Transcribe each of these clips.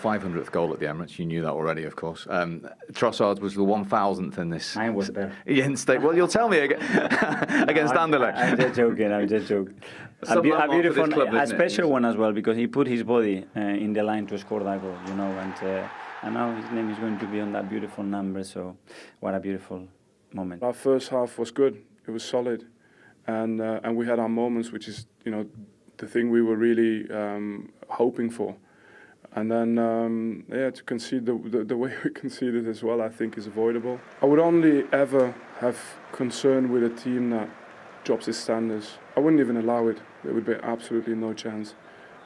500th goal at the Emirates. You knew that already, of course. Trossard's was the 1,000th in this. Mine was better. Well, you'll tell me against Anderlecht. I'm just joking. A special one as well, because he put his body in the line to score that goal, and now his name is going to be on that beautiful number. So, what a beautiful moment. Our first half was good. It was solid, and we had our moments, which is the thing we were really hoping for. And then, to concede the way we conceded as well, I think is avoidable. I would only ever have concern with a team that drops its standards. I wouldn't even allow it. There would be absolutely no chance.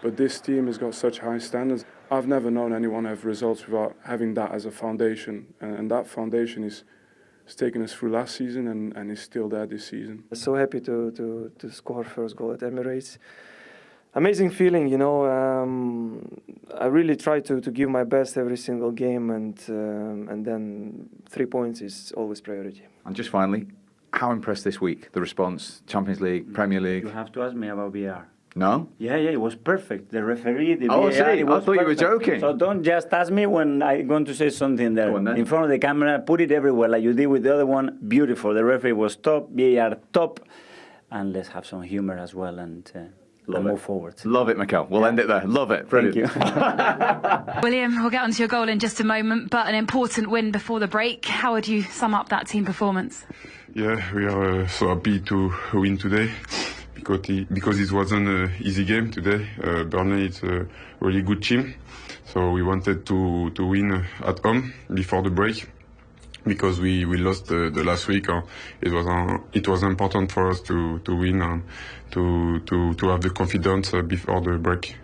But this team has got such high standards. I've never known anyone have results without having that as a foundation. And that foundation is taken us through last season and is still there this season. So happy to score first goal at Emirates. Amazing feeling, I really try to give my best every single game, and then 3 points is always priority. And just finally, how impressed this week? The response, Champions League, Premier League. You have to ask me about VR. No? Yeah, it was perfect. The referee, the VAR, it was I thought you were joking. So don't just ask me when I'm going to say something there. In front of the camera, put it everywhere like you did with the other one. Beautiful. The referee was top, VAR top. And let's have some humor as well and move forward. Love it, Mikel. We'll end it there. Love it. Brilliant. Thank you. William, we'll get onto your goal in just a moment, but an important win before the break. How would you sum up that team performance? Yeah, we are so happy to win today because it wasn't an easy game today. Burnley is a really good team, so we wanted to win at home before the break. Because we lost the last week, it was important for us to win and to have the confidence before the break.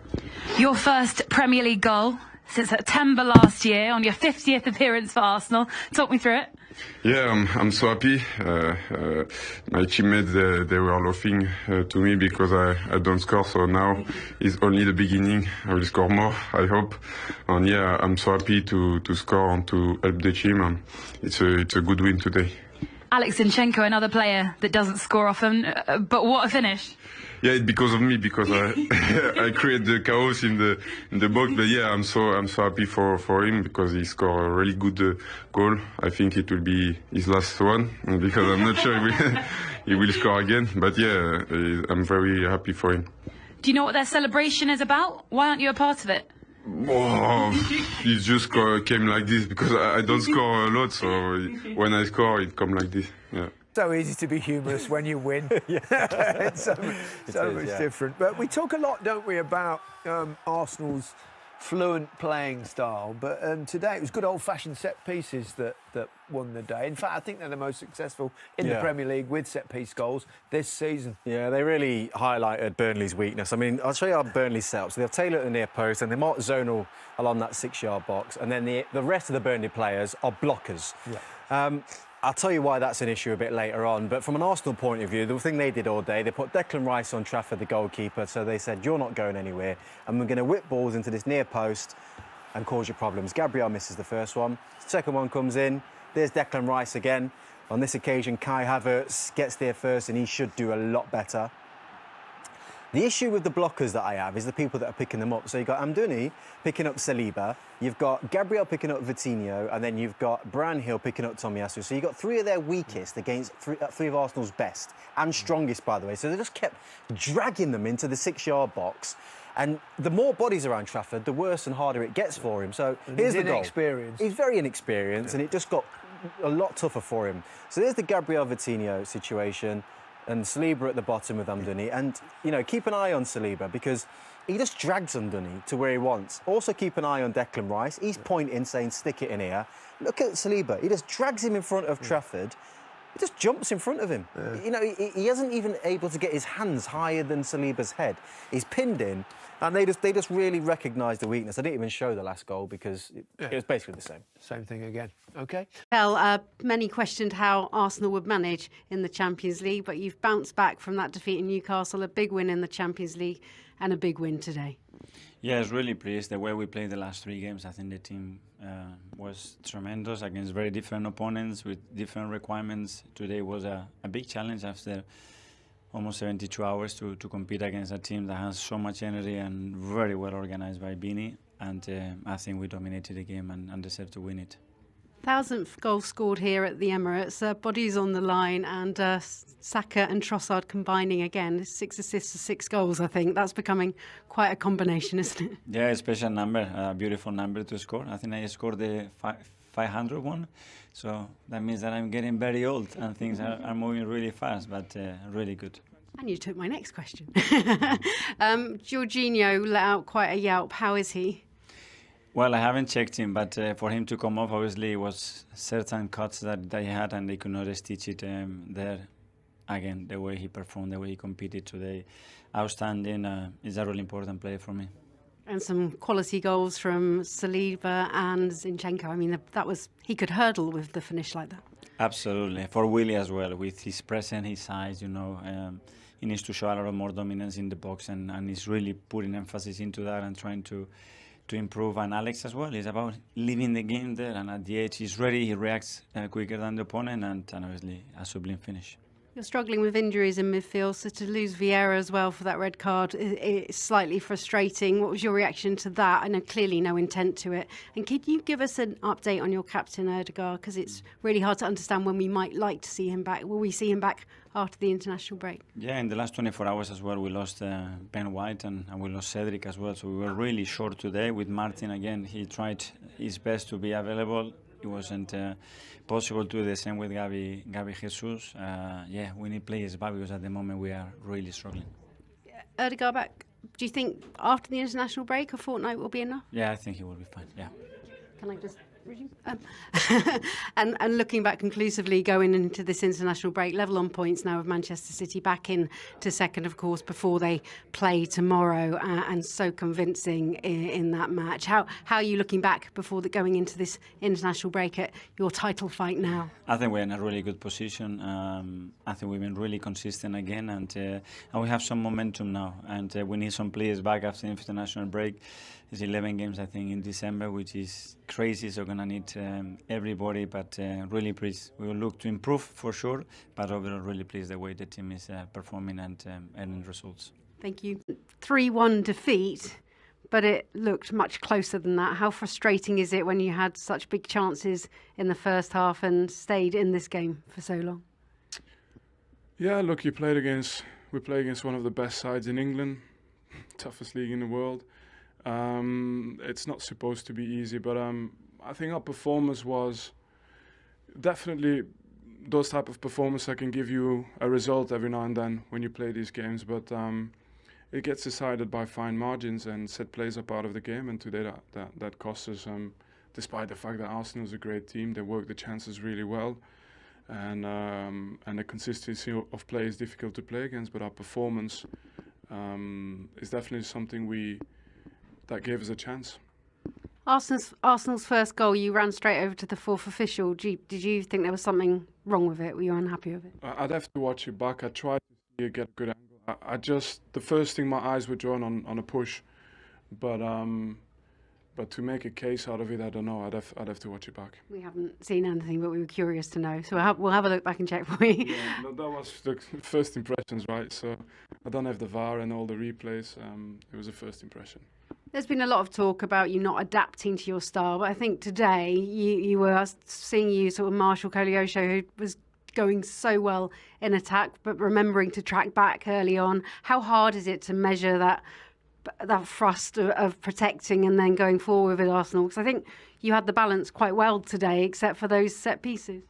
Your first Premier League goal since September last year on your 50th appearance for Arsenal. Talk me through it. Yeah, I'm so happy. My teammates, they were laughing to me because I don't score, so now it's only the beginning. I will score more, I hope. And yeah, I'm so happy to score and to help the team, and it's a good win today. Alex Zinchenko, another player that doesn't score often, but what a finish. Yeah, it's because of me, because I create the chaos in the box. But yeah, I'm so happy for him because he scored a really good goal. I think it will be his last one because I'm not sure he will score again. But yeah, I'm very happy for him. Do you know what their celebration is about? Why aren't you a part of it? Oh, it just came like this because I don't score a lot. So when I score, it comes like this. Yeah. So easy to be humorous when you win. It's so much different. But we talk a lot, don't we, about Arsenal's fluent playing style. But today it was good old-fashioned set pieces that won the day. In fact, I think they're the most successful in the Premier League with set-piece goals this season. Yeah, they really highlighted Burnley's weakness. I mean, I'll show you how Burnley set up. So they've Taylor at the near post and they mark zonal along that 6-yard box. And then the rest of the Burnley players are blockers. Yeah. I'll tell you why that's an issue a bit later on. But from an Arsenal point of view, the thing they did all day, they put Declan Rice on Trafford, the goalkeeper. So they said, you're not going anywhere. And we're going to whip balls into this near post and cause you problems. Gabriel misses the first one. Second one comes in. There's Declan Rice again. On this occasion, Kai Havertz gets there first and he should do a lot better. The issue with the blockers that I have is the people that are picking them up. So you've got Amdouni picking up Saliba, you've got Gabriel picking up Vitinho, and then you've got Branhill picking up Tomiyasu. So you've got three of their weakest against three of Arsenal's best and strongest, by the way. So they just kept dragging them into the 6-yard box. And the more bodies around Trafford, the worse and harder it gets for him. So here's the goal. He's very inexperienced, and it just got a lot tougher for him. So there's the Gabriel Vitinho situation. And Saliba at the bottom with Amdouni. And, keep an eye on Saliba because he just drags Amdouni to where he wants. Also keep an eye on Declan Rice. He's pointing, saying, stick it in here. Look at Saliba. He just drags him in front of Trafford. He just jumps in front of him. Yeah. He isn't even able to get his hands higher than Saliba's head. He's pinned in. And they just really recognised the weakness. I didn't even show the last goal because it was basically the same. Same thing again. OK. Well, many questioned how Arsenal would manage in the Champions League, but you've bounced back from that defeat in Newcastle, a big win in the Champions League and a big win today. Yeah, I was really pleased. The way we played the last 3 games, I think the team was tremendous against very different opponents with different requirements. Today was a big challenge after almost 72 hours to compete against a team that has so much energy and very well organized by Bini. and I think we dominated the game and deserved to win it. 1,000th goal scored here at the Emirates. Bodies on the line, and Saka and Trossard combining again. 6 assists to 6 goals, I think. That's becoming quite a combination, isn't it? Yeah, a special number, a beautiful number to score. I think I scored the 500 one. So that means that I'm getting very old and things are moving really fast, but really good. And you took my next question. Jorginho let out quite a yelp. How is he? Well, I haven't checked him, but for him to come off, obviously, it was certain cuts that they had, and they could not stitch it there. Again, the way he performed, the way he competed today, outstanding. Is a really important player for me. And some quality goals from Saliba and Zinchenko. I mean, he could hurdle with the finish like that. Absolutely. For Willie as well, with his presence, his size, he needs to show a lot more dominance in the box, and he's really putting emphasis into that and trying to improve. And Alex as well is about leaving the game there, and at the edge he's ready, he reacts quicker than the opponent, and obviously a sublime finish. You're struggling with injuries in midfield, so to lose Vieira as well for that red card is slightly frustrating. What was your reaction to that? I know clearly no intent to it. And could you give us an update on your captain, Ødegaard? Because it's really hard to understand when we might like to see him back. Will we see him back after the international break? Yeah, in the last 24 hours as well, we lost Ben White and we lost Cedric as well. So we were really short today with Martin. Again, he tried his best to be available. It wasn't possible to do the same with Gabi Jesus. Yeah, we need players back because at the moment we are really struggling. Ødegaard back. Do you think after the international break a fortnight will be enough? Yeah, I think he will be fine. Yeah. Can I just resume? And looking back conclusively, going into this international break, level on points now with Manchester City back in to second, of course, before they play tomorrow, and so convincing in that match. How are you looking back before going into this international break at your title fight now? I think we're in a really good position. I think we've been really consistent again, and we have some momentum now. And we need some players back after the international break. It's 11 games, I think, in December, which is crazy. So we're going to need everybody, but really pleased. We will look to improve for sure, but overall really pleased the way the team is performing and earning results. Thank you. 3-1 defeat, but it looked much closer than that. How frustrating is it when you had such big chances in the first half and stayed in this game for so long? Yeah, look, we play against one of the best sides in England, toughest league in the world. It's not supposed to be easy, but I think our performance was definitely those type of performance that can give you a result every now and then when you play these games, but it gets decided by fine margins, and set plays are part of the game, and today that cost us, despite the fact that Arsenal is a great team. They work the chances really well, and the consistency of play is difficult to play against, but our performance is definitely something that gave us a chance. Arsenal's first goal, you ran straight over to the fourth official. Did you think there was something wrong with it? Were you unhappy with it? I'd have to watch it back. I tried to get a good angle. The first thing, my eyes were drawn on a push, but to make a case out of it, I don't know. I'd have to watch it back. We haven't seen anything, but we were curious to know. So we'll have a look back and check for you. Yeah, that was the first impressions, right? So I don't have the VAR and all the replays. It was a first impression. There's been a lot of talk about you not adapting to your style, but I think today you were seeing you sort of Marshall Koleosho, who was going so well in attack, but remembering to track back early on. How hard is it to measure that thrust of protecting and then going forward with Arsenal? Because I think you had the balance quite well today, except for those set pieces.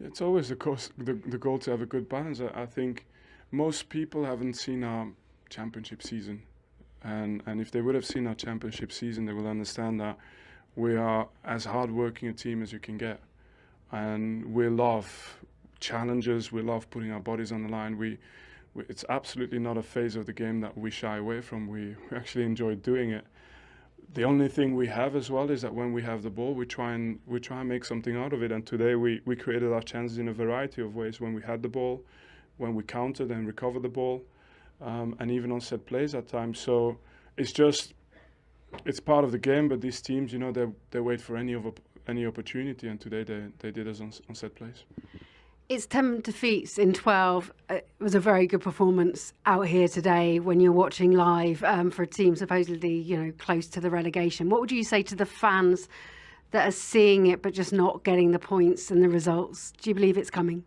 It's always the goal to have a good balance. I think most people haven't seen our championship season. And if they would have seen our championship season, they will understand that we are as hard-working a team as you can get. And we love challenges, we love putting our bodies on the line. It's absolutely not a phase of the game that we shy away from. We actually enjoy doing it. The only thing we have as well is that when we have the ball, we try and make something out of it. And today we created our chances in a variety of ways. When we had the ball, when we countered and recovered the ball, and even on set plays at times. So it's part of the game. But these teams, they wait for any opportunity, and today they did us on set plays. It's 10 defeats in 12. It was a very good performance out here today when you're watching live for a team supposedly, you know, close to the relegation. What would you say to the fans that are seeing it but just not getting the points and the results? Do you believe it's coming?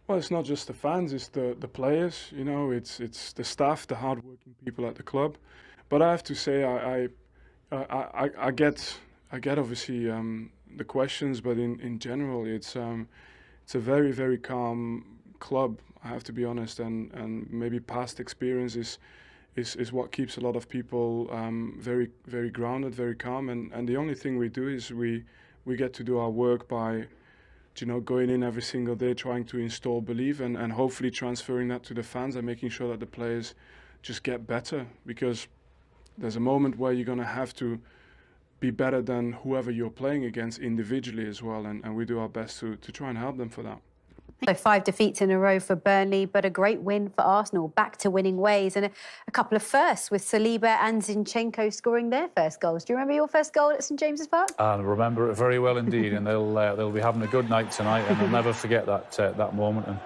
Well, it's not just the fans, it's the players, you know, it's the staff, the hard-working people at the club. But I have to say, I get obviously the questions, but in general, it's a very, very calm club, I have to be honest, and maybe past experience is what keeps a lot of people very, very grounded, very calm. And the only thing we do is we get to do our work by, you know, going in every single day, trying to install belief and hopefully transferring that to the fans and making sure that the players just get better. Because there's a moment where you're going to have to be better than whoever you're playing against individually as well, and we do our best to try and help them for that. So 5 defeats in a row for Burnley, but a great win for Arsenal, back to winning ways, and a couple of firsts with Saliba and Zinchenko scoring their first goals. Do you remember your first goal at St James's Park? I remember it very well indeed, and they'll be having a good night tonight, and they'll never forget that moment. And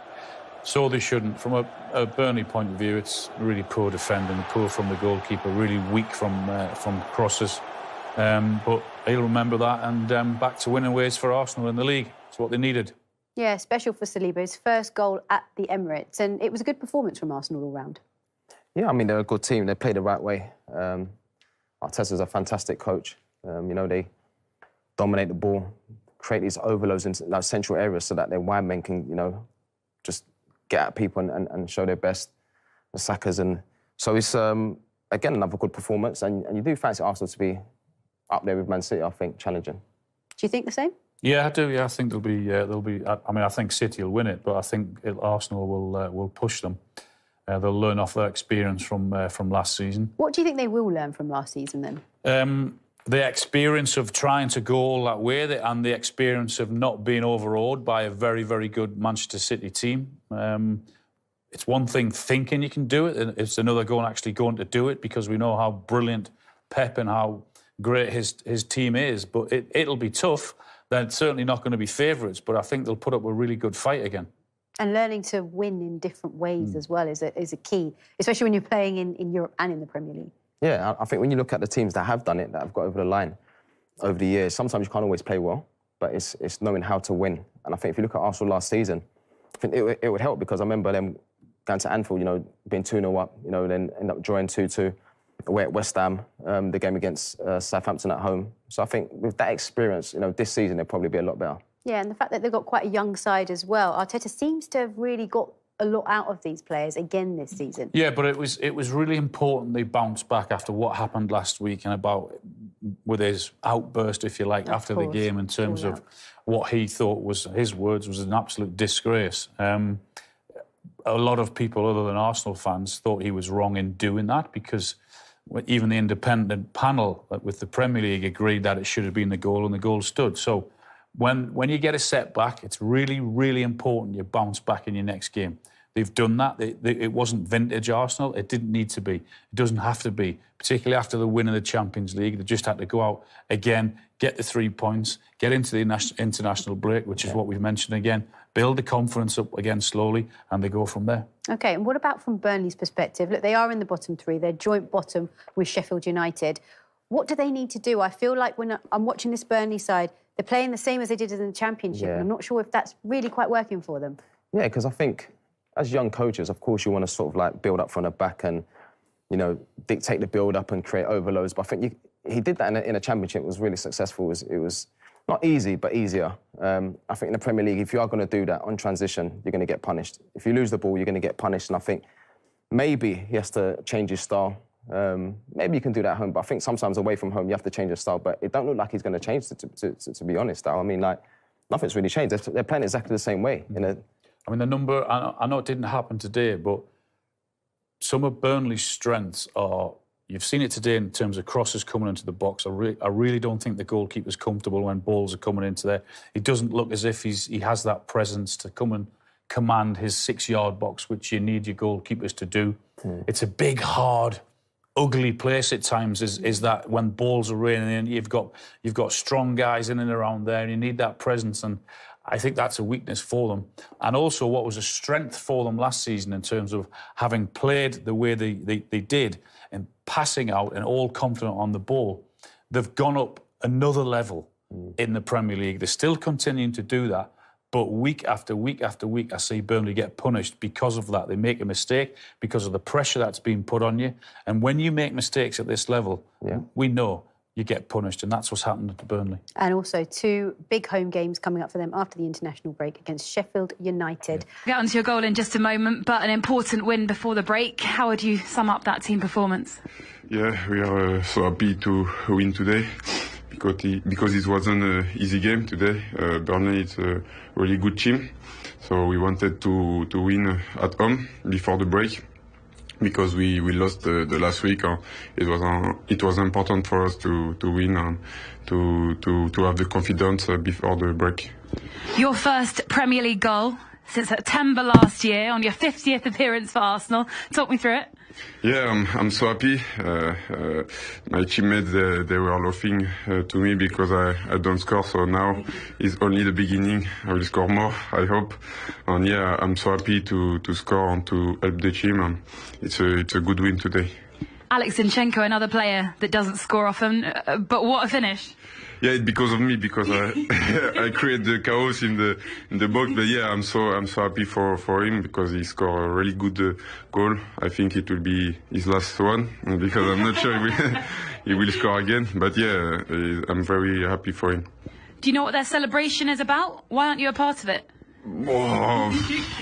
so they shouldn't. From a Burnley point of view, it's really poor defending, poor from the goalkeeper, really weak from crosses. But he'll remember that, and back to winning ways for Arsenal in the league. It's what they needed. Yeah, special for Saliba, his first goal at the Emirates, and it was a good performance from Arsenal all round. Yeah, I mean, they're a good team. They play the right way. Arteta's a fantastic coach. You know, they dominate the ball, create these overloads in like, central areas so that their wide men can, you know, just get at people and show their best, the Sakas. And so it's, again, another good performance. And you do fancy Arsenal to be up there with Man City, I think, challenging. Do you think the same? Yeah, I do. Yeah, I think they'll be. I mean, I think City will win it, but I think Arsenal will push them. They'll learn off their experience from last season. What do you think they will learn from last season then? The experience of trying to go all that way, and the experience of not being overawed by a very, very good Manchester City team. It's one thing thinking you can do it, and it's another actually going to do it, because we know how brilliant Pep and how great his team is. But it'll be tough. They're certainly not going to be favourites, but I think they'll put up a really good fight again. And learning to win in different ways as well is a key, especially when you're playing in Europe and in the Premier League. Yeah, I think when you look at the teams that have done it, that have got over the line over the years, sometimes you can't always play well, but it's knowing how to win. And I think if you look at Arsenal last season, I think it would help, because I remember them going to Anfield, you know, being 2-0 up, you know, then end up drawing 2-2. Away at West Ham, the game against Southampton at home. So I think with that experience, you know, this season they'll probably be a lot better. Yeah, and the fact that they've got quite a young side as well. Arteta seems to have really got a lot out of these players again this season. Yeah, but it was really important they bounced back after what happened last week, and with his outburst, if you like, after the game, in terms of what he thought was, his words, was an absolute disgrace. A lot of people other than Arsenal fans thought he was wrong in doing that, because even the independent panel with the Premier League agreed that it should have been the goal, and the goal stood. So when you get a setback, it's really, really important you bounce back in your next game. They've done that. It wasn't vintage Arsenal. It didn't need to be. It doesn't have to be, particularly after the win of the Champions League. They just had to go out again, get the 3 points, get into the international break, which is what we've mentioned again, build the confidence up again slowly, and they go from there. OK, and what about from Burnley's perspective? Look, they are in the bottom 3. They're joint bottom with Sheffield United. What do they need to do? I feel like when I'm watching this Burnley side, they're playing the same as they did in the Championship. And I'm not sure if that's really quite working for them. Yeah, because I think as young coaches, of course, you want to sort of like build up from the back and, you know, dictate the build-up and create overloads. But I think he did that in a Championship. It was really successful. It was not easy, but easier. I think in the Premier League, if you are going to do that on transition, you're going to get punished. If you lose the ball, you're going to get punished. And I think maybe he has to change his style. Maybe you can do that at home, but I think sometimes away from home, you have to change your style. But it don't look like he's going to change, to be honest. I mean, like, nothing's really changed. They're playing exactly the same way. I mean, the number, I know it didn't happen today, but some of Burnley's strengths are, you've seen it today in terms of crosses coming into the box. I really don't think the goalkeeper's comfortable when balls are coming into there. It doesn't look as if he has that presence to come and command his 6-yard box, which you need your goalkeepers to do. It's a big, hard, ugly place at times, is that when balls are raining in, you've got strong guys in and around there, and you need that presence. And I think that's a weakness for them. And also what was a strength for them last season in terms of having played the way they did and passing out and all confident on the ball, they've gone up another level in the Premier League. They're still continuing to do that. But week after week after week, I see Burnley get punished because of that. They make a mistake because of the pressure that's being put on you. And when you make mistakes at this level, we know you get punished, and that's what's happened to Burnley. And also 2 big home games coming up for them after the international break against Sheffield United. Get onto your goal in just a moment, but an important win before the break. How would you sum up that team performance? Yeah, we are so happy to win today because it wasn't an easy game today. Burnley is a really good team, so we wanted to win at home before the break. Because we lost the last week, it was important for us to win and to have the confidence before the break. Your first Premier League goal since September last year on your 50th appearance for Arsenal. Talk me through it. Yeah, I'm so happy. My teammates, they were laughing to me because I don't score, so now it's only the beginning. I will score more, I hope. And yeah, I'm so happy to score and to help the team, and it's a good win today. Alex Zinchenko, another player that doesn't score often, but what a finish. Yeah, it's because of me, because I create the chaos in the box. But yeah, I'm so happy for him because he scored a really good goal. I think it will be his last one because I'm not sure he will score again. But yeah, I'm very happy for him. Do you know what their celebration is about? Why aren't you a part of it? Oh,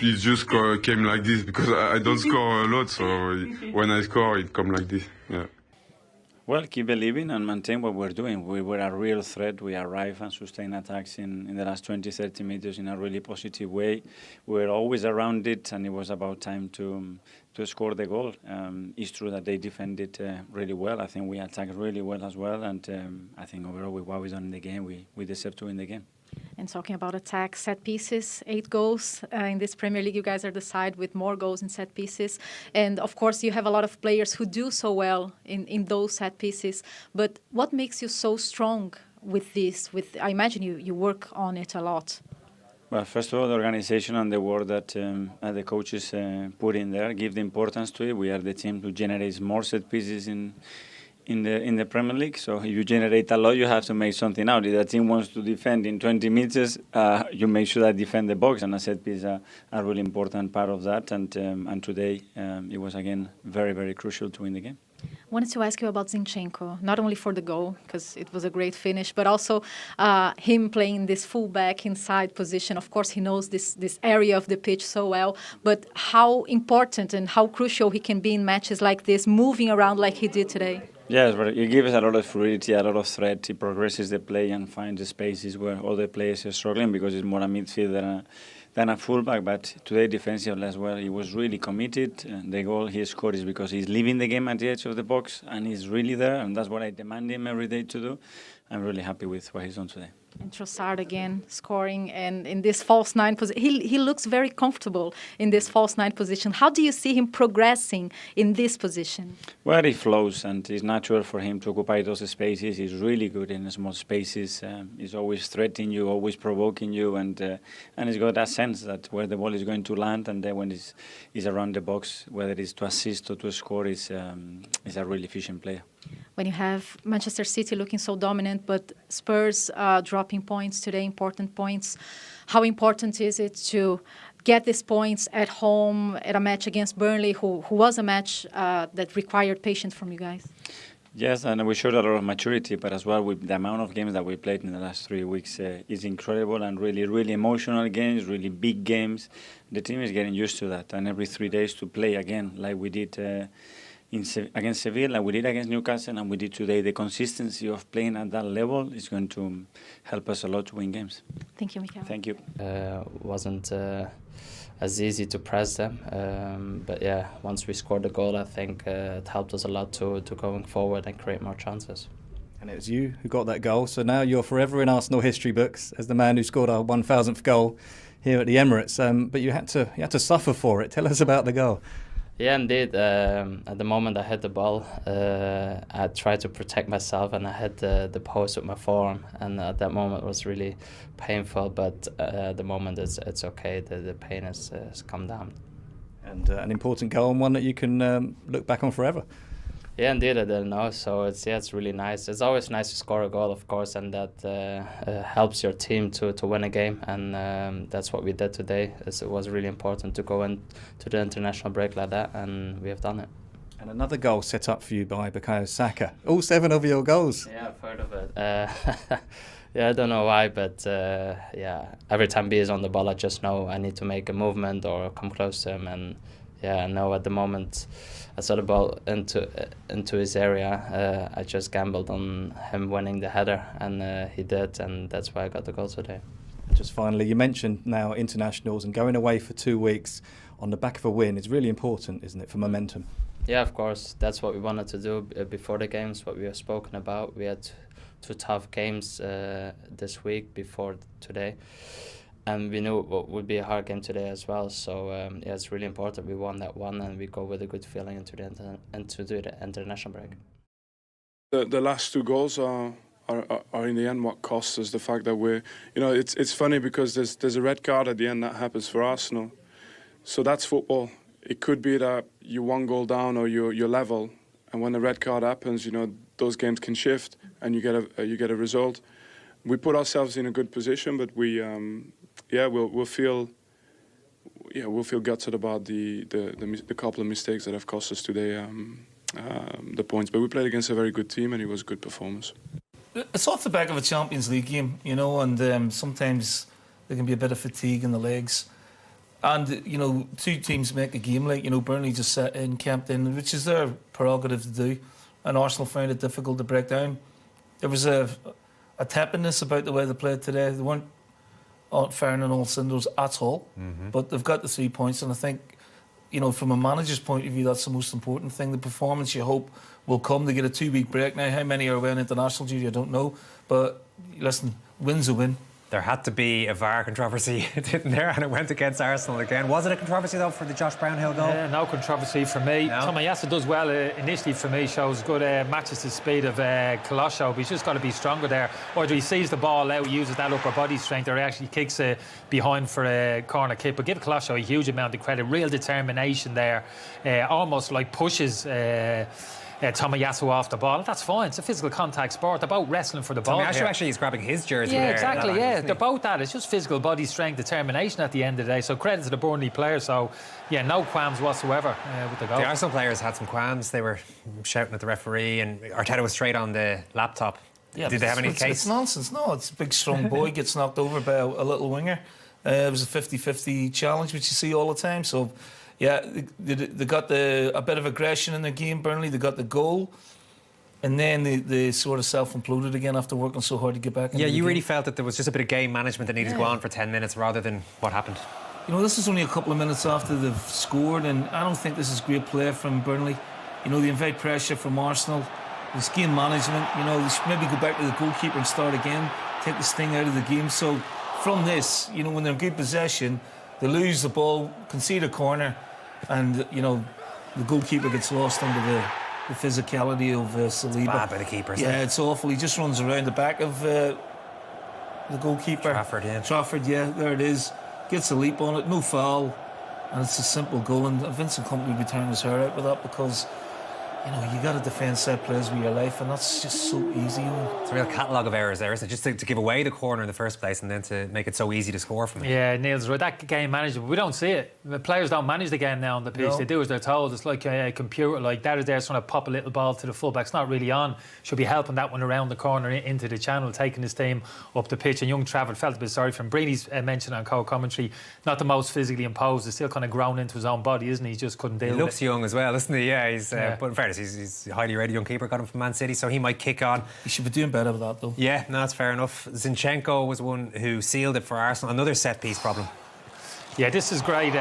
it just came like this because I don't score a lot. So when I score, it comes like this. Yeah. Well, keep believing and maintain what we're doing. We were a real threat. We arrived and sustained attacks in the last 20, 30 meters in a really positive way. We were always around it, and it was about time to score the goal. It's true that they defended really well. I think we attacked really well as well, and I think overall with what we've done in the game, we deserve to win the game. And talking about attack, set pieces, 8 goals. In this Premier League, you guys are the side with more goals in set pieces. And, of course, you have a lot of players who do so well in those set pieces. But what makes you so strong with this? I imagine you work on it a lot. Well, first of all, the organization and the work that the coaches put in there give the importance to it. We are the team who generates more set pieces in the Premier League. So if you generate a lot, you have to make something out. If a team wants to defend in 20 meters, you make sure that defend the box, and a set piece are a really important part of that. And today it was again very, very crucial to win the game. I wanted to ask you about Zinchenko, not only for the goal, because it was a great finish, but also him playing this fullback inside position. Of course, he knows this area of the pitch so well, but how important and how crucial he can be in matches like this, moving around like he did today. Yes, but it gives us a lot of fluidity, a lot of threat. He progresses the play and finds the spaces where other players are struggling because he's more a midfielder than a fullback. But today, defensively as well, he was really committed. The goal he scored is because he's leaving the game at the edge of the box and he's really there, and that's what I demand him every day to do. I'm really happy with what he's done today. And Trossard again scoring, and in this false 9 position, he looks very comfortable in this false 9 position. How do you see him progressing in this position? Well, he flows, and it's natural for him to occupy those spaces. He's really good in small spaces. He's always threatening you, always provoking you, and he's got that sense that where the ball is going to land, and then when he's around the box, whether it's to assist or to score, he's a really efficient player. When you have Manchester City looking so dominant, but Spurs dropping points today, important points, how important is it to get these points at home at a match against Burnley, who was a match that required patience from you guys? Yes, and we showed a lot of maturity, but as well with the amount of games that we played in the last 3 weeks is incredible, and really, really emotional games, really big games. The team is getting used to that, and every 3 days to play again like we did against Sevilla, we did against Newcastle, and we did today. The consistency of playing at that level is going to help us a lot to win games. Thank you, Mikel. Thank you. Wasn't as easy to press them, but yeah, once we scored the goal, I think it helped us a lot to going forward and create more chances. And it was you who got that goal, so now you're forever in Arsenal history books as the man who scored our 1,000th goal here at the Emirates. But you had to suffer for it. Tell us about the goal. Yeah, indeed. At the moment I hit the ball, I tried to protect myself and I hit the post with my forearm, and at that moment it was really painful, but at the moment it's okay. The pain has come down. And an important goal, and one that you can look back on forever. Yeah, indeed, I didn't know. So it's really nice. It's always nice to score a goal, of course, and that helps your team to win a game. And that's what we did today. It was really important to go into the international break like that, and we have done it. And another goal set up for you by Bukayo Saka. All 7 of your goals. Yeah, I've heard of it. Yeah, I don't know why, but yeah, every time B is on the ball, I just know I need to make a movement or come close to him. And yeah, I know at the moment I saw the ball into his area. I just gambled on him winning the header, and he did, and that's why I got the goal today. Just finally, you mentioned now internationals, and going away for 2 weeks on the back of a win is really important, isn't it, for momentum? Yeah, of course. That's what we wanted to do before the games, what we have spoken about. We had 2 tough games this week before today. And we knew it would be a hard game today as well. So yeah, it's really important we won that one and we go with a good feeling into the international break. The last 2 goals are in the end what costs us. The fact that we're, it's funny because there's a red card at the end that happens for Arsenal. So that's football. It could be that you're 1 goal down or you're level, and when the red card happens, those games can shift and you get a result. We put ourselves in a good position, but we'll feel gutted about the couple of mistakes that have cost us today the points. But we played against a very good team, and it was a good performance. It's off the back of a Champions League game, and sometimes there can be a bit of fatigue in the legs. And, 2 teams make a game like, Burnley just sat in, camped in, which is their prerogative to do. And Arsenal found it difficult to break down. There was a tepidness about the way they played today. They weren't firing on all cylinders at all. Mm-hmm. But they've got the 3 points, and I think, from a manager's point of view, that's the most important thing. The performance, you hope, will come. They get a 2-week break now. How many are away on international duty, I don't know. But, listen, win's a win. There had to be a VAR controversy, didn't there? And it went against Arsenal again. Was it a controversy, though, for the Josh Brownhill goal? No controversy for me. No. Tomiyasu does well initially for me, shows good, matches the speed of Colosio, but he's just got to be stronger there. Either he sees the ball out, uses that upper body strength, or he actually kicks behind for a corner kick. But give Colosio a huge amount of credit, real determination there, almost like pushes Tomiyasu off the ball. That's fine. It's a physical contact sport. They're both wrestling for the ball. Tomiyasu actually is grabbing his jersey. Yeah, there, exactly. Yeah, they're both that. It's just physical body strength, determination at the end of the day. So credit to the Burnley players. So yeah, no qualms whatsoever with the goal. The Arsenal players had some qualms. They were shouting at the referee, and Arteta was straight on the laptop. Yeah, did they have any case? It's nonsense. No, it's a big strong boy gets knocked over by a little winger. It was a 50-50 challenge, which you see all the time. So yeah, they got a bit of aggression in their game. Burnley, they got the goal. And then they sort of self-imploded again after working so hard to get back into the game. Yeah, you really felt that there was just a bit of game management that needed to go on for 10 minutes rather than what happened. This is only a couple of minutes after they've scored, and I don't think this is great play from Burnley. They invite pressure from Arsenal. There's game management. They should maybe go back to the goalkeeper and start again, take the sting out of the game. So from this, when they're in good possession, they lose the ball, concede a corner, and, the goalkeeper gets lost under the physicality of Saliba. It's bad by the keeper. Yeah, it's awful. He just runs around the back of the goalkeeper. Trafford, yeah, there it is. Gets a leap on it, no foul, and it's a simple goal. And Vincent Kompany would be tearing his hair out with that because, you got to defend set plays with your life, and that's just so easy. It's a real catalogue of errors there, isn't it? Just to give away the corner in the first place and then to make it so easy to score from it. Yeah, Neil's right. That game management, we don't see it. The players don't manage the game now on the pitch. No. They do as they're told. It's like a computer, like that is there trying to pop a little ball to the fullback. It's not really on. Should be helping that one around the corner into the channel, taking his team up the pitch. And young Trafford felt a bit sorry for him. Breeny's mentioned on co-commentary, not the most physically imposed. He's still kind of grown into his own body, isn't he? He just couldn't deal with it. He looks young as well, isn't he? Yeah, he's. But in fairness, he's highly rated young keeper. Got him from Man City, so he might kick on. He should be doing better with that, though. Yeah, no, that's fair enough. Zinchenko was one who sealed it for Arsenal. Another set-piece problem. Yeah, this is great.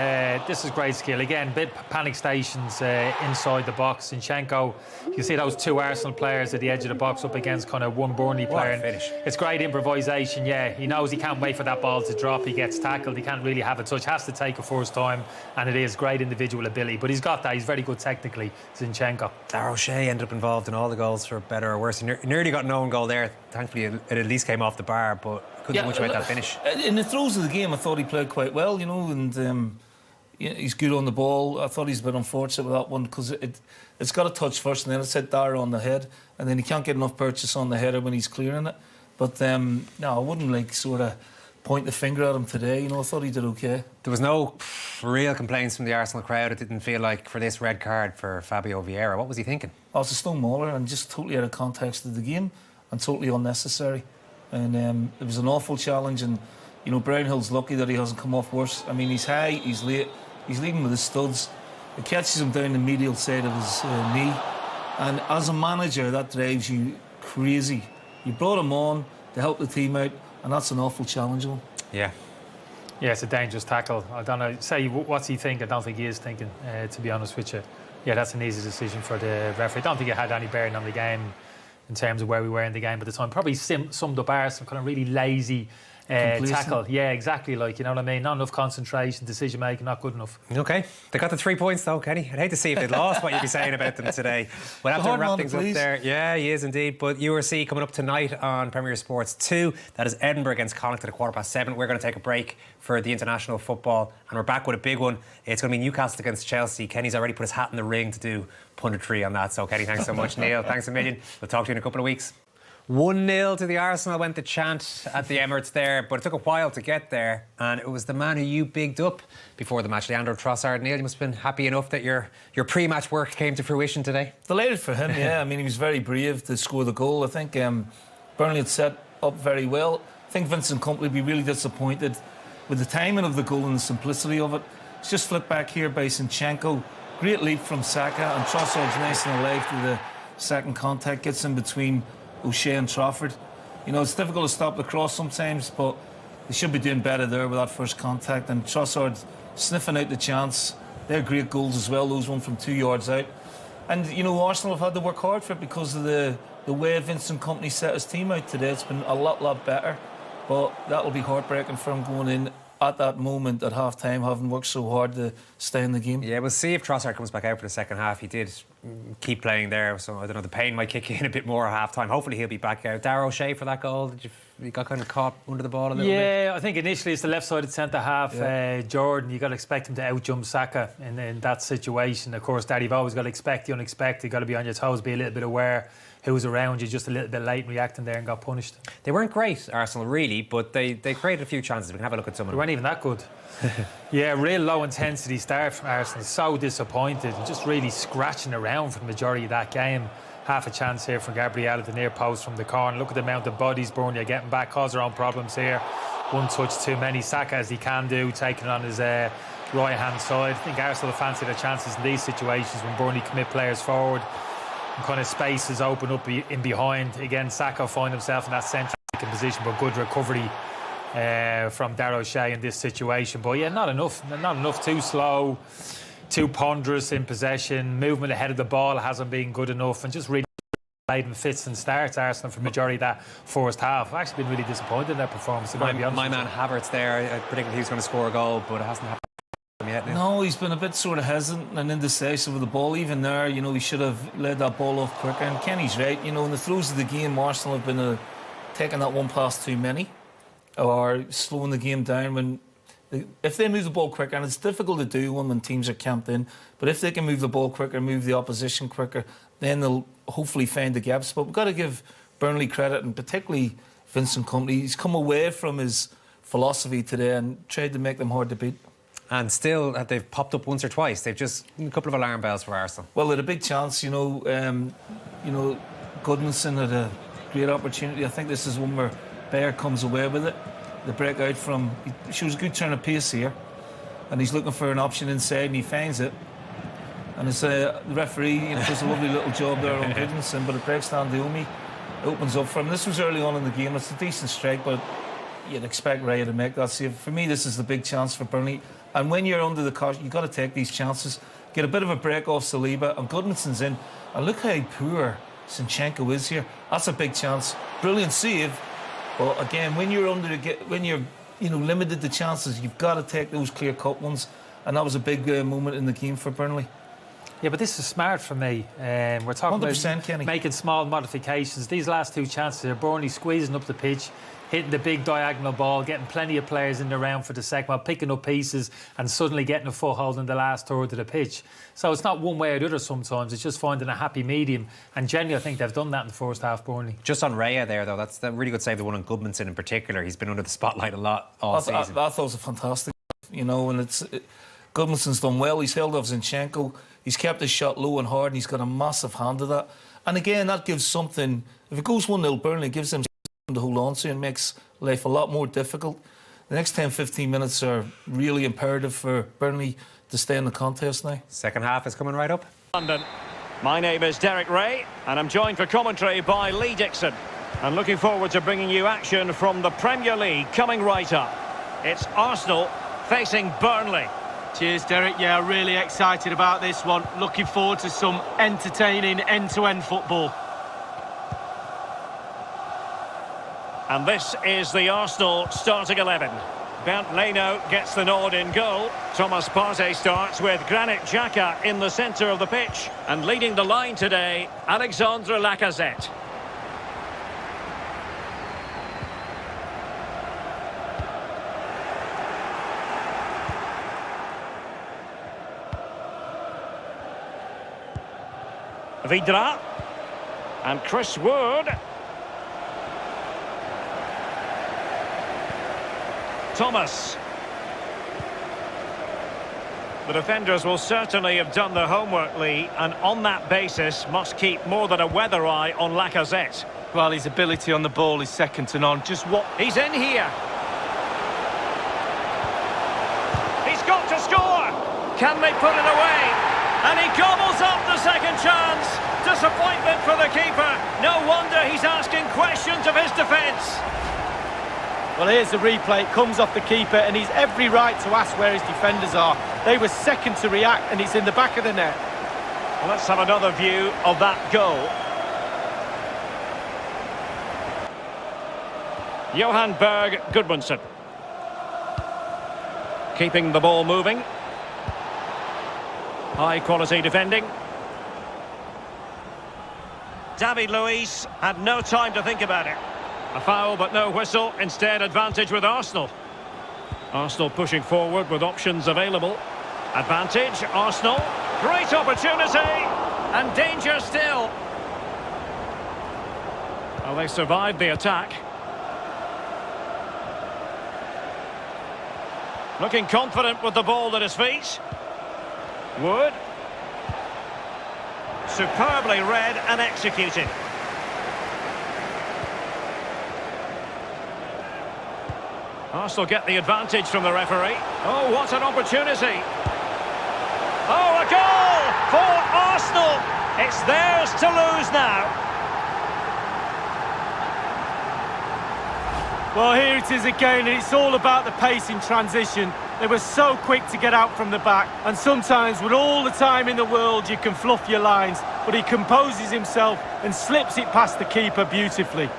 This is great skill. Again, bit panic stations inside the box. Zinchenko, you see those 2 Arsenal players at the edge of the box up against kind of 1 Burnley player. Finish. It's great improvisation. Yeah, he knows he can't wait for that ball to drop. He gets tackled. He can't really have a touch. Has to take a first time, and it is great individual ability. But he's got that. He's very good technically, Zinchenko. Darragh O'Shea ended up involved in all the goals, for better or worse. He nearly got an own goal there. Thankfully, it at least came off the bar, but couldn't do much about that finish. In the throes of the game, I thought he played quite well, you know, and he's good on the ball. I thought he's a bit unfortunate with that one because it's got a touch first, and then it's hit Darragh on the head, and then he can't get enough purchase on the header when he's clearing it. But no, I wouldn't sort of point the finger at him today. You know, I thought he did okay. There was no real complaints from the Arsenal crowd. It didn't feel like for this red card for Fabio Vieira. What was he thinking? Oh, it's a stone mauler and just totally out of context of the game and totally unnecessary. And it was an awful challenge, and you know, Brownhill's lucky that he hasn't come off worse. I mean, he's high, he's late, he's leading with his studs. It catches him down the medial side of his knee, and as a manager, that drives you crazy. You brought him on to help the team out, and that's an awful challenge on him. Yeah. Yeah, it's a dangerous tackle. I don't know. Say, what's he think? I don't think he is thinking, to be honest with you. Yeah, that's an easy decision for the referee. I don't think it had any bearing on the game in terms of where we were in the game at the time. Probably summed up Arsenal kind of really lazy tackle. Yeah, exactly. Like, you know what I mean? Not enough concentration, decision making, not good enough. OK. They got the 3 points though, Kenny. I'd hate to see if they'd lost what you'd be saying about them today. We'll have to wrap things up there. Yeah, he is indeed. But URC coming up tonight on Premier Sports 2. That is Edinburgh against Connacht at 7:15. We're going to take a break for the international football, and we're back with a big one. It's going to be Newcastle against Chelsea. Kenny's already put his hat in the ring to do punditry on that. So, Kenny, thanks so much. Neil, thanks a million. We'll talk to you in a couple of weeks. 1-0 to the Arsenal went the chant at the Emirates there, but it took a while to get there, and it was the man who you bigged up before the match, Leandro Trossard. Neil, you must have been happy enough that your pre-match work came to fruition today. Delighted for him, yeah. I mean, he was very brave to score the goal. I think Burnley had set up very well. I think Vincent Kompany would be really disappointed with the timing of the goal and the simplicity of it. It's just flipped back here by Zinchenko. Great leap from Saka, and Trossard's nice and alive to the second contact, gets in between O'Shea and Trafford. You know, it's difficult to stop the cross sometimes, but they should be doing better there with that first contact. And Trossard sniffing out the chance. They're great goals as well, those one from 2 yards out. And, you know, Arsenal have had to work hard for it because of the way Vincent Kompany set his team out today. It's been a lot better. But that'll be heartbreaking for him going in at that moment at half-time, having worked so hard to stay in the game. Yeah, we'll see if Trossard comes back out for the second half. He did keep playing there, so I don't know, the pain might kick in a bit more at half-time. Hopefully he'll be back out. Darragh O'Shea for that goal, you got kind of caught under the ball a little bit? Yeah, I think initially it's the left-sided centre-half. Yeah. Jordan, you've got to expect him to out-jump Saka in that situation. Of course, you've always got to expect the unexpected. You've got to be on your toes, be a little bit aware who's around you, just a little bit late reacting there and got punished. They weren't great, Arsenal, really, but they created a few chances. We can have a look at some of them. They weren't even that good. Yeah, real low-intensity start from Arsenal. So disappointed. Just really scratching around for the majority of that game. Half a chance here from Gabriel at the near post from the corner. Look at the amount of bodies Burnley are getting back, cause their own problems here. One touch too many. Saka, as he can do, taking on his right-hand side. I think Arsenal have fancied their chances in these situations when Burnley commit players forward. And kind of spaces open up in behind. Again, Saka find himself in that central position, but good recovery from Darragh O'Shea in this situation. But yeah, not enough. Too slow, too ponderous in possession. Movement ahead of the ball hasn't been good enough, and just really played in fits and starts Arsenal for the majority of that first half. I've actually been really disappointed in their performance. My man Havertz there, I predicted he was going to score a goal, but it hasn't happened yet. No, he's been a bit sort of hesitant and indecisive with the ball. Even there, you know, he should have led that ball off quicker. And Kenny's right, you know, in the throes of the game, Arsenal have been taking that one pass too many, or slowing the game down if they move the ball quicker, and it's difficult to do when teams are camped in, but if they can move the ball quicker, move the opposition quicker, then they'll hopefully find the gaps. But we've got to give Burnley credit, and particularly Vincent Kompany. He's come away from his philosophy today and tried to make them hard to beat. And still, they've popped up once or twice. They've just a couple of alarm bells for Arsenal. Well, they had a big chance, you know. Goodmanson had a great opportunity. I think this is one where MRBEAR comes away with it. The breakout he shows a good turn of pace here, and he's looking for an option inside, and he finds it. And it's the referee does a lovely little job there on Goodmanson, but it breaks down Diomi. It opens up for him. This was early on in the game. It's a decent strike, but you'd expect Raya to make that save. For me, this is the big chance for Burnley. And when you're under the caution, you've got to take these chances. Get a bit of a break off Saliba, and Goodmanson's in. And look how poor Zinchenko is here. That's a big chance. Brilliant save. But again, when you're limited to chances, you've got to take those clear-cut ones. And that was a big moment in the game for Burnley. Yeah, but this is smart for me. We're talking about Kenny. Making small modifications. These last two chances here, Burnley squeezing up the pitch, hitting the big diagonal ball, getting plenty of players in the round for the second one, picking up pieces and suddenly getting a foothold in the last third of the pitch. So it's not one way or the other sometimes, it's just finding a happy medium. And generally, I think they've done that in the first half, Burnley. Just on Raya there, though, that's a really good save, the one on Goodmanson in particular. He's been under the spotlight a lot all season. I thought it was a fantastic, and Goodmanson's done well. He's held off Zinchenko. He's kept his shot low and hard, and he's got a massive hand to that. And again, that gives something. If it goes 1-0 Burnley, it gives them something to hold on to and makes life a lot more difficult. The next 10-15 minutes are really imperative for Burnley to stay in the contest now. Second half is coming right up. London. My name is Derek Ray, and I'm joined for commentary by Lee Dixon. And looking forward to bringing you action from the Premier League coming right up. It's Arsenal facing Burnley. Cheers, Derek. Yeah, really excited about this one. Looking forward to some entertaining end-to-end football. And this is the Arsenal starting 11. Bernd Leno gets the nod in goal. Thomas Partey starts with Granit Xhaka in the centre of the pitch. And leading the line today, Alexandre Lacazette. Vidra and Chris Wood. Thomas. The defenders will certainly have done their homework, Lee, and on that basis must keep more than a weather eye on Lacazette. Well, his ability on the ball is second to none. Just what... He's in here. He's got to score. Can they put it away? And he gobbles up the second chance. Disappointment for the keeper. No wonder he's asking questions of his defence. Well, here's the replay. It comes off the keeper, and he's every right to ask where his defenders are. They were second to react, and it's in the back of the net. Well, let's have another view of that goal. Johan Berg Goodmanson. Keeping the ball moving. High quality defending. David Luiz had no time to think about it. A foul but no whistle, instead advantage with Arsenal. Arsenal pushing forward with options available. Advantage, Arsenal. Great opportunity and danger still. Well, they survived the attack. Looking confident with the ball at his feet. Wood. Superbly read and executed. Arsenal get the advantage from the referee. Oh, what an opportunity. Oh, a goal for Arsenal. It's theirs to lose now. Well, here it is again, and it's all about the pace in transition. They were so quick to get out from the back, and sometimes with all the time in the world you can fluff your lines, but he composes himself and slips it past the keeper beautifully.